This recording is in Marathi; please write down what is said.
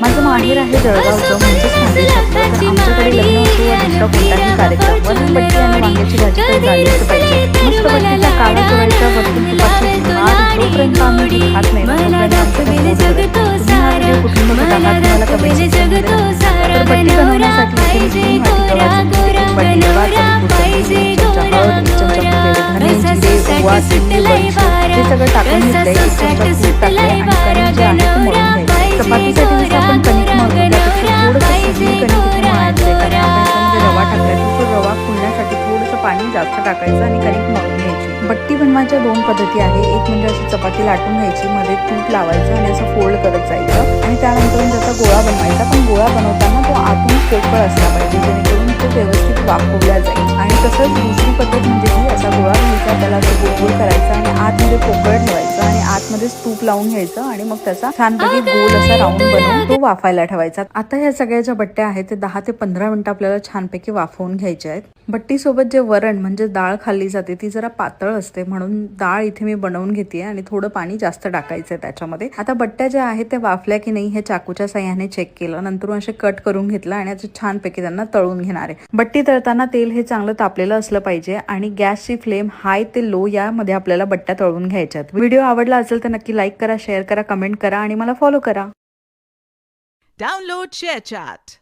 माझं माहेर आहे जळगावचं म्हणजेच खानदेशातलं, तर आमच्याकडे लग्न असो वा दुसरा कोणताही कार्यक्रम वरण बट्टी आणि वांग्याची भाजी तर झालीच पाहिजे। मस्त बट्टीचा काळा करायचा वरतून तुपाची मार जोपर्यंत आम्ही ती खात नाही तोपर्यंत आमचं पोट भरत नाही। तुम्ही हा व्हिडिओ कुठून बघत आहात मला कमेंट सेक्शनमध्ये नक्की सांगा। तर बट्टी बनवण्यासाठी इथे मी 3 वाटी गव्हाचं पीठ, 1 वाटी रवा, 1 चमचा हळद, 1 चमचा धने, जिरे, ओवा, तीळ, बडीशेप हे सगळं टाकून घेतलंय। 1 चमचा तूप टाकलंय आणि कणिक जे आहे ते मळून घ्यायचं। चपातीसाठी जसं आपण कणिक मळतो त्यापेक्षा थोडंसं सुजी कणिक इथे मळायचं आहे, कारण आपण त्याच्यामध्ये रवा टाकलाय तर तो रवा फुलण्यासाठी थोडंसं पाणी जास्त टाकायचं आणि कणिक मळून घ्यायची। बट्टी बनवायच्या 2 पद्धती आहे। एक म्हणजे अशी चपाती लाटून घ्यायची, मध्ये तूप लावायचं आणि असं फोल्ड करत जायचं आणि त्यानंतर त्याचा गोळा बनवायचा। पण गोळा बनवताना तो आतून पोकळ असला पाहिजे जेणेकरून तो व्यवस्थित वाफवला जाईल। आणि तसंच दुसरी पद्धत म्हणजे की असा गोळा घ्यायचा, त्याला असं गोल गोल करायचा आणि आतमध्ये पोकळ ठेवायचं आणि आतमध्ये तूप लावून घ्यायचं आणि मग त्याचा छानपैकी गोल असा राऊंड बनवून तो वाफायला ठेवायचा। आता ह्या सगळ्या ज्या बट्ट्या आहेत ते 10 ते 15 मिनिटं आपल्याला छानपैकी वाफवून घ्यायच्या आहेत। बट्टी सोबत जे वरण म्हणजे डाळ खाल्ली जाते ती जरा पातळ असते, म्हणून डाळ इथे मी बनवून घेते आणि थोडं पाणी जास्त टाकायचं आहे त्याच्यामध्ये। आता बट्ट्या ज्या आहेत ते वाफल्या की नाही हे चाकूच्या साह्याने चेक केलं, नंतर असे कट करून घेतलं आणि असं छानपैकी त्यांना तळून घेणार आहे। बट्टी तळताना तेल हे चांगलं तापलेलं असलं पाहिजे आणि गॅसची फ्लेम हाय ते लो यामध्ये आपल्याला बट्ट्या तळून घ्यायच्यात। व्हिडिओ आवडला असेल तर नक्की लाईक करा, शेअर करा, कमेंट करा आणि मला फॉलो करा। Download ShareChat.